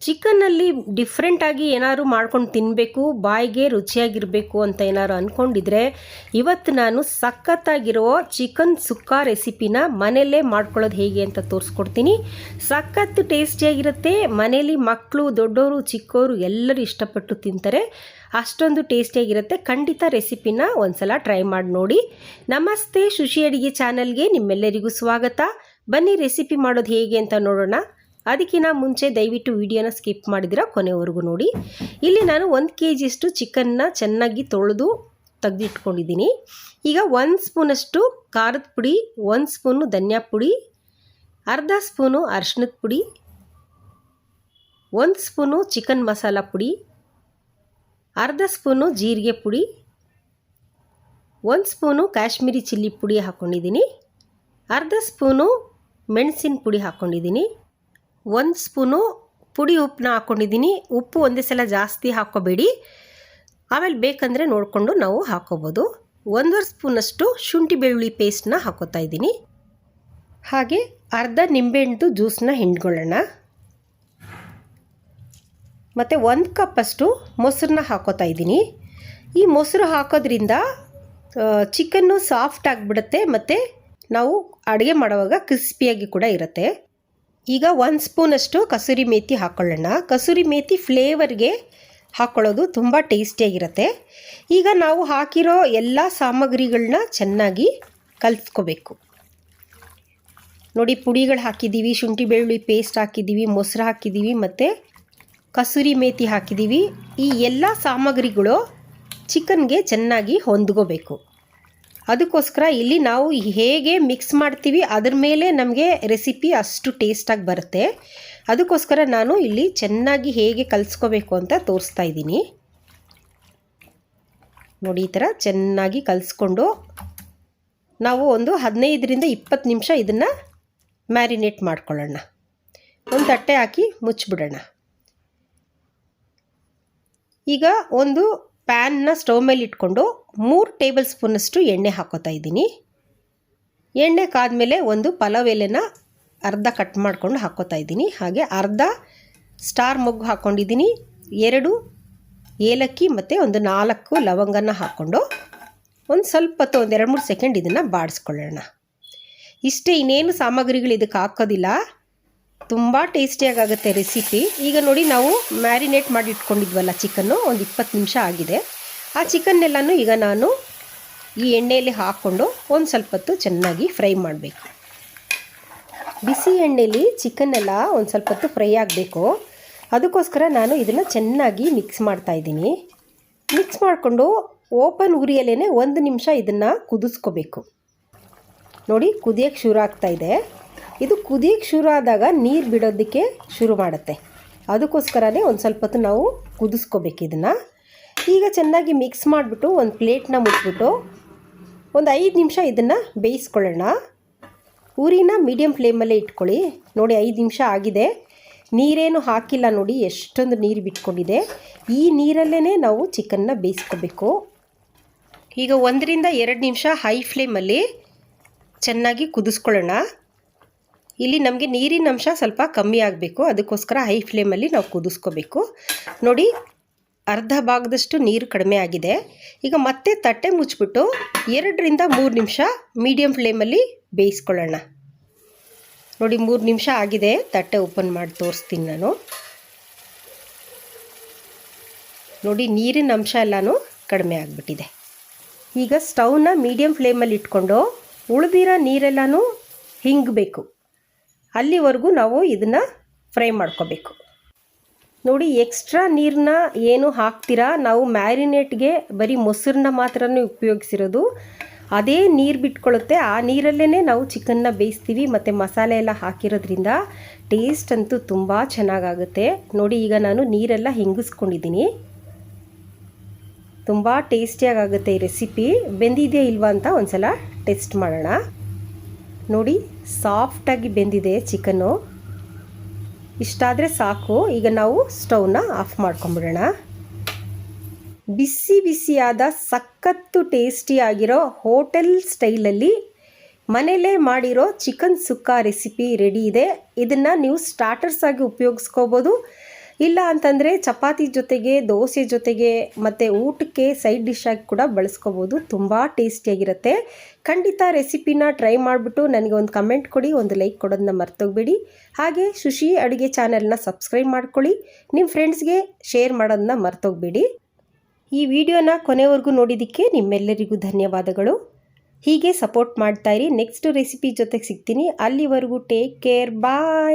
ಚಿಕನ್ನಲ್ಲಿ ಡಿಫ್ರೆಂಟಾಗಿ ಏನಾದ್ರು ಮಾಡ್ಕೊಂಡು ತಿನ್ನಬೇಕು, ಬಾಯಿಗೆ ರುಚಿಯಾಗಿರಬೇಕು ಅಂತ ಏನಾದ್ರು ಅಂದ್ಕೊಂಡಿದ್ರೆ ಇವತ್ತು ನಾನು ಸಖತ್ತಾಗಿರೋ ಚಿಕನ್ ಸುಕ್ಕಾ ರೆಸಿಪಿನ ಮನೆಯಲ್ಲೇ ಮಾಡ್ಕೊಳ್ಳೋದು ಹೇಗೆ ಅಂತ ತೋರಿಸ್ಕೊಡ್ತೀನಿ. ಸಖತ್ತು ಟೇಸ್ಟಿಯಾಗಿರುತ್ತೆ. ಮನೇಲಿ ಮಕ್ಕಳು, ದೊಡ್ಡವರು, ಚಿಕ್ಕವರು ಎಲ್ಲರೂ ಇಷ್ಟಪಟ್ಟು ತಿಂತಾರೆ. ಅಷ್ಟೊಂದು ಟೇಸ್ಟಿಯಾಗಿರುತ್ತೆ. ಖಂಡಿತ ರೆಸಿಪಿನ ಒಂದ್ಸಲ ಟ್ರೈ ಮಾಡಿ ನೋಡಿ. ನಮಸ್ತೆ, ಶುಶಿ ಅಡಿಗೆ ಚಾನಲ್ಗೆ ನಿಮ್ಮೆಲ್ಲರಿಗೂ ಸ್ವಾಗತ. ಬನ್ನಿ ರೆಸಿಪಿ ಮಾಡೋದು ಹೇಗೆ ಅಂತ ನೋಡೋಣ. ಅದಕ್ಕಿಂತ ಮುಂಚೆ ದಯವಿಟ್ಟು ವಿಡಿಯೋನ ಸ್ಕಿಪ್ ಮಾಡಿದ್ರೆ ಕೊನೆವರೆಗೂ ನೋಡಿ. ಇಲ್ಲಿ ನಾನು 1 kg ಚಿಕನ್ನ ಚೆನ್ನಾಗಿ ತೊಳೆದು ತೆಗೆದಿಟ್ಕೊಂಡಿದ್ದೀನಿ. ಈಗ 1 ಸ್ಪೂನಷ್ಟು ಖಾರದ ಪುಡಿ, 1 ಸ್ಪೂನು ಧನಿಯಾ ಪುಡಿ, ಅರ್ಧ ಸ್ಪೂನು ಅರಿಶಿಣದ ಪುಡಿ, 1 ಸ್ಪೂನು ಚಿಕನ್ ಮಸಾಲ ಪುಡಿ, ಅರ್ಧ ಸ್ಪೂನು ಜೀರಿಗೆ ಪುಡಿ, 1 ಸ್ಪೂನು ಕಾಶ್ಮೀರಿ ಚಿಲ್ಲಿ ಪುಡಿ ಹಾಕ್ಕೊಂಡಿದ್ದೀನಿ, ಅರ್ಧ ಸ್ಪೂನು ಮೆಣಸಿನ ಪುಡಿ ಹಾಕ್ಕೊಂಡಿದ್ದೀನಿ, 1 ಸ್ಪೂನು ಪುಡಿ ಉಪ್ಪನ್ನ ಹಾಕ್ಕೊಂಡಿದ್ದೀನಿ. ಉಪ್ಪು ಒಂದೇ ಸಲ ಜಾಸ್ತಿ ಹಾಕ್ಕೋಬೇಡಿ, ಆಮೇಲೆ ಬೇಕಂದರೆ ನೋಡಿಕೊಂಡು ನಾವು ಹಾಕ್ಕೋಬೋದು. 1.5 ಸ್ಪೂನಷ್ಟು ಶುಂಠಿ ಬೆಳ್ಳುಳ್ಳಿ ಪೇಸ್ಟನ್ನ ಹಾಕ್ಕೋತಾ ಇದ್ದೀನಿ. ಹಾಗೆ ಅರ್ಧ ನಿಂಬೆಹಣ್ಣು ಜ್ಯೂಸನ್ನ ಹಿಂಡ್ಕೊಳ್ಳೋಣ. ಮತ್ತು 1 ಕಪ್ಪಷ್ಟು ಮೊಸರನ್ನ ಹಾಕ್ಕೋತಾ ಇದ್ದೀನಿ. ಈ ಮೊಸರು ಹಾಕೋದ್ರಿಂದ ಚಿಕನ್ನು ಸಾಫ್ಟ್ ಆಗಿಬಿಡುತ್ತೆ ಮತ್ತು ನಾವು ಅಡುಗೆ ಮಾಡುವಾಗ ಕ್ರಿಸ್ಪಿಯಾಗಿ ಕೂಡ ಇರುತ್ತೆ. ಈಗ 1 ಸ್ಪೂನಷ್ಟು ಕಸೂರಿ ಮೇಥಿ ಹಾಕ್ಕೊಳ್ಳೋಣ. ಕಸೂರಿ ಮೇಥಿ ಫ್ಲೇವರ್ಗೆ ಹಾಕ್ಕೊಳ್ಳೋದು ತುಂಬ ಟೇಸ್ಟಿಯಾಗಿರುತ್ತೆ. ಈಗ ನಾವು ಹಾಕಿರೋ ಎಲ್ಲ ಸಾಮಗ್ರಿಗಳನ್ನ ಚೆನ್ನಾಗಿ ಕಲಿಸ್ಕೋಬೇಕು. ನೋಡಿ, ಪುಡಿಗಳು ಹಾಕಿದ್ದೀವಿ, ಶುಂಠಿ ಬೆಳ್ಳುಳ್ಳಿ ಪೇಸ್ಟ್ ಹಾಕಿದ್ದೀವಿ, ಮೊಸರು ಹಾಕಿದ್ದೀವಿ ಮತ್ತು ಕಸೂರಿ ಮೇಥಿ ಹಾಕಿದ್ದೀವಿ. ಈ ಎಲ್ಲ ಸಾಮಗ್ರಿಗಳು ಚಿಕನ್ಗೆ ಚೆನ್ನಾಗಿ ಹೊಂದ್ಕೋಬೇಕು. ಅದಕ್ಕೋಸ್ಕರ ಇಲ್ಲಿ ನಾವು ಹೇಗೆ ಮಿಕ್ಸ್ ಮಾಡ್ತೀವಿ ಅದ್ರ ಮೇಲೆ ನಮಗೆ ರೆಸಿಪಿ ಅಷ್ಟು ಟೇಸ್ಟಾಗಿ ಬರುತ್ತೆ. ಅದಕ್ಕೋಸ್ಕರ ನಾನು ಇಲ್ಲಿ ಚೆನ್ನಾಗಿ ಹೇಗೆ ಕಲಿಸ್ಕೋಬೇಕು ಅಂತ ತೋರಿಸ್ತಾ ಇದ್ದೀನಿ. ನೋಡಿ, ಈ ಥರ ಚೆನ್ನಾಗಿ ಕಲಿಸ್ಕೊಂಡು ನಾವು ಒಂದು 15ರಿಂದ 20 ನಿಮಿಷ ಇದನ್ನು ಮ್ಯಾರಿನೇಟ್ ಮಾಡ್ಕೊಳ್ಳೋಣ. ಒಂದು ತಟ್ಟೆ ಹಾಕಿ ಮುಚ್ಚಿಬಿಡೋಣ. ಈಗ ಒಂದು ಪ್ಯಾನ್ನ ಸ್ಟವ್ ಮೇಲೆ ಇಟ್ಕೊಂಡು 3 ಟೇಬಲ್ ಸ್ಪೂನಷ್ಟು ಎಣ್ಣೆ ಹಾಕೋತಾ ಇದ್ದೀನಿ. ಎಣ್ಣೆ ಕಾದ್ಮೇಲೆ ಒಂದು ಪಲಾವ್ ಎಲೆನ ಅರ್ಧ ಕಟ್ ಮಾಡ್ಕೊಂಡು ಹಾಕೋತಾ ಇದ್ದೀನಿ. ಹಾಗೆ ಅರ್ಧ ಸ್ಟಾರ್ ಮೊಗ್ಗು ಹಾಕ್ಕೊಂಡಿದ್ದೀನಿ, 2 ಏಲಕ್ಕಿ ಮತ್ತು ಒಂದು 4 ಲವಂಗನ ಹಾಕ್ಕೊಂಡು ಒಂದು ಸ್ವಲ್ಪ ಹೊತ್ತು, ಒಂದು 2-3 ಸೆಕೆಂಡ್ ಇದನ್ನು ಬಾಡಿಸ್ಕೊಳ್ಳೋಣ. ಇಷ್ಟೇ, ಇನ್ನೇನು ಸಾಮಗ್ರಿಗಳು ಇದಕ್ಕೆ ಹಾಕೋದಿಲ್ಲ. ತುಂಬ ಟೇಸ್ಟಿಯಾಗುತ್ತೆ ರೆಸಿಪಿ. ಈಗ ನೋಡಿ, ನಾವು ಮ್ಯಾರಿನೇಟ್ ಮಾಡಿ ಇಟ್ಕೊಂಡಿದ್ವಲ್ಲ ಚಿಕನ್ನು, ಒಂದು 20 ನಿಮಿಷ ಆಗಿದೆ. ಆ ಚಿಕನ್ನೆಲ್ಲನೂ ಈಗ ನಾನು ಈ ಎಣ್ಣೆಯಲ್ಲಿ ಹಾಕ್ಕೊಂಡು ಒಂದು ಸ್ವಲ್ಪ ಹೊತ್ತು ಚೆನ್ನಾಗಿ ಫ್ರೈ ಮಾಡಬೇಕು. ಬಿಸಿ ಎಣ್ಣೆಯಲ್ಲಿ ಚಿಕನ್ನೆಲ್ಲ ಒಂದು ಸ್ವಲ್ಪ ಹೊತ್ತು ಫ್ರೈ ಆಗಬೇಕು. ಅದಕ್ಕೋಸ್ಕರ ನಾನು ಇದನ್ನು ಚೆನ್ನಾಗಿ ಮಿಕ್ಸ್ ಮಾಡ್ತಾಯಿದ್ದೀನಿ. ಮಿಕ್ಸ್ ಮಾಡಿಕೊಂಡು ಓಪನ್ ಉರಿಯಲ್ಲೇ 1 ನಿಮಿಷ ಇದನ್ನು ಕುದಿಸ್ಕೋಬೇಕು. ನೋಡಿ, ಕುದಿಯೋಕ್ಕೆ ಶುರು ಆಗ್ತಾಯಿದೆ. ಇದು ಕುದಿಯೋಕ್ಕೆ ಶುರು ಆದಾಗ ನೀರು ಬಿಡೋದಕ್ಕೆ ಶುರು ಮಾಡುತ್ತೆ. ಅದಕ್ಕೋಸ್ಕರನೇ ಒಂದು ಸ್ವಲ್ಪ ಹೊತ್ತು ನಾವು ಕುದಿಸ್ಕೋಬೇಕು ಇದನ್ನು. ಈಗ ಚೆನ್ನಾಗಿ ಮಿಕ್ಸ್ ಮಾಡಿಬಿಟ್ಟು ಒಂದು ಪ್ಲೇಟ್ನ ಮುಚ್ಚಿಬಿಟ್ಟು ಒಂದು 5 ನಿಮಿಷ ಇದನ್ನು ಬೇಯಿಸ್ಕೊಳ್ಳೋಣ. ಉರಿನ ಮೀಡಿಯಮ್ ಫ್ಲೇಮಲ್ಲೇ ಇಟ್ಕೊಳ್ಳಿ. ನೋಡಿ, 5 ನಿಮಿಷ ಆಗಿದೆ. ನೀರೇನು ಹಾಕಿಲ್ಲ, ನೋಡಿ ಎಷ್ಟೊಂದು ನೀರು ಬಿಟ್ಕೊಂಡಿದೆ. ಈ ನೀರಲ್ಲೇ ನಾವು ಚಿಕನ್ನ ಬೇಯಿಸ್ಕೋಬೇಕು. ಈಗ 1ರಿಂದ 2 ನಿಮಿಷ ಹೈ ಫ್ಲೇಮಲ್ಲಿ ಚೆನ್ನಾಗಿ ಕುದಿಸ್ಕೊಳ್ಳೋಣ. ಇಲ್ಲಿ ನಮಗೆ ನೀರಿನ ಅಂಶ ಸ್ವಲ್ಪ ಕಮ್ಮಿ ಆಗಬೇಕು. ಅದಕ್ಕೋಸ್ಕರ ಹೈ ಫ್ಲೇಮಲ್ಲಿ ನಾವು ಕುದಿಸ್ಕೋಬೇಕು. ನೋಡಿ, ಅರ್ಧ ಭಾಗದಷ್ಟು ನೀರು ಕಡಿಮೆ ಆಗಿದೆ. ಈಗ ಮತ್ತೆ ತಟ್ಟೆ ಮುಚ್ಚಿಬಿಟ್ಟು 2ರಿಂದ 3 ನಿಮಿಷ ಮೀಡಿಯಮ್ ಫ್ಲೇಮಲ್ಲಿ ಬೇಯಿಸ್ಕೊಳ್ಳೋಣ. ನೋಡಿ, 3 ನಿಮಿಷ ಆಗಿದೆ. ತಟ್ಟೆ ಓಪನ್ ಮಾಡಿ ತೋರಿಸ್ತೀನಿ ನಾನು. ನೋಡಿ, ನೀರಿನ ಅಂಶ ಎಲ್ಲನೂ ಕಡಿಮೆ ಆಗಿಬಿಟ್ಟಿದೆ. ಈಗ ಸ್ಟವ್ನ ಮೀಡಿಯಮ್ ಫ್ಲೇಮಲ್ಲಿ ಇಟ್ಕೊಂಡು ಉಳಿದಿರೋ ನೀರೆಲ್ಲನೂ ಹಿಂಗಬೇಕು. ಅಲ್ಲಿವರೆಗೂ ನಾವು ಇದನ್ನು ಫ್ರೈ ಮಾಡ್ಕೋಬೇಕು. ನೋಡಿ, ಎಕ್ಸ್ಟ್ರಾ ನೀರನ್ನ ಏನು ಹಾಕ್ತೀರಾ, ನಾವು ಮ್ಯಾರಿನೇಟ್ಗೆ ಬರೀ ಮೊಸರನ್ನ ಮಾತ್ರನೇ ಉಪಯೋಗಿಸಿರೋದು. ಅದೇ ನೀರು ಬಿಟ್ಕೊಳ್ಳುತ್ತೆ. ಆ ನೀರಲ್ಲೇ ನಾವು ಚಿಕನ್ನ ಬೇಯಿಸ್ತೀವಿ ಮತ್ತು ಮಸಾಲೆ ಎಲ್ಲ ಹಾಕಿರೋದ್ರಿಂದ ಟೇಸ್ಟ್ ಅಂತೂ ತುಂಬ ಚೆನ್ನಾಗಾಗುತ್ತೆ. ನೋಡಿ, ಈಗ ನಾನು ನೀರೆಲ್ಲ ಹಿಂಗಿಸ್ಕೊಂಡಿದ್ದೀನಿ. ತುಂಬ ಟೇಸ್ಟಿಯಾಗುತ್ತೆ ಈ ರೆಸಿಪಿ. ಬೆಂದಿದೆಯಾ ಇಲ್ವಾ ಅಂತ ಒಂದು ಸಲ ಟೆಸ್ಟ್ ಮಾಡೋಣ. ನೋಡಿ, ಸಾಫ್ಟಾಗಿ ಬೆಂದಿದೆ ಚಿಕನ್ನು. ಇಷ್ಟಾದರೆ ಸಾಕು. ಈಗ ನಾವು ಸ್ಟವ್ನ ಆಫ್ ಮಾಡ್ಕೊಂಬಿಡೋಣ. ಬಿಸಿ ಬಿಸಿಯಾದ ಸಖತ್ತು ಟೇಸ್ಟಿಯಾಗಿರೋ ಹೋಟೆಲ್ ಸ್ಟೈಲಲ್ಲಿ ಮನೆಯಲ್ಲೇ ಮಾಡಿರೋ ಚಿಕನ್ ಸುಕ್ಕಾ ರೆಸಿಪಿ ರೆಡಿ ಇದೆ. ಇದನ್ನು ನೀವು ಸ್ಟಾರ್ಟರ್ಸ್ ಆಗಿ ಉಪಯೋಗಿಸ್ಕೋಬೋದು. ಇಲ್ಲ ಅಂತಂದರೆ ಚಪಾತಿ ಜೊತೆಗೆ, ದೋಸೆ ಜೊತೆಗೆ ಮತ್ತು ಊಟಕ್ಕೆ ಸೈಡ್ ಡಿಶ್ ಆಗಿ ಕೂಡ ಬಳಸ್ಕೋಬೋದು. ತುಂಬ ಟೇಸ್ಟಿಯಾಗಿರುತ್ತೆ. ಖಂಡಿತ ರೆಸಿಪಿನ ಟ್ರೈ ಮಾಡಿಬಿಟ್ಟು ನನಗೆ ಒಂದು ಕಮೆಂಟ್ ಕೊಡಿ, ಒಂದು ಲೈಕ್ ಕೊಡೋದನ್ನ ಮರ್ತೋಗ್ಬೇಡಿ. ಹಾಗೆ ಶುಶಿ ಅಡುಗೆ ಚಾನೆಲ್ನ ಸಬ್ಸ್ಕ್ರೈಬ್ ಮಾಡ್ಕೊಳ್ಳಿ, ನಿಮ್ಮ ಫ್ರೆಂಡ್ಸ್ಗೆ ಶೇರ್ ಮಾಡೋದನ್ನ ಮರ್ತೋಗ್ಬೇಡಿ. ಈ ವಿಡಿಯೋನ ಕೊನೆವರೆಗೂ ನೋಡಿದ್ದಕ್ಕೆ ನಿಮ್ಮೆಲ್ಲರಿಗೂ ಧನ್ಯವಾದಗಳು. ಹೀಗೆ ಸಪೋರ್ಟ್ ಮಾಡ್ತಾಯಿರಿ. ನೆಕ್ಸ್ಟ್ ರೆಸಿಪಿ ಜೊತೆಗೆ ಸಿಗ್ತೀನಿ. ಅಲ್ಲಿವರೆಗೂ ಟೇಕ್ ಕೇರ್, ಬಾಯ್.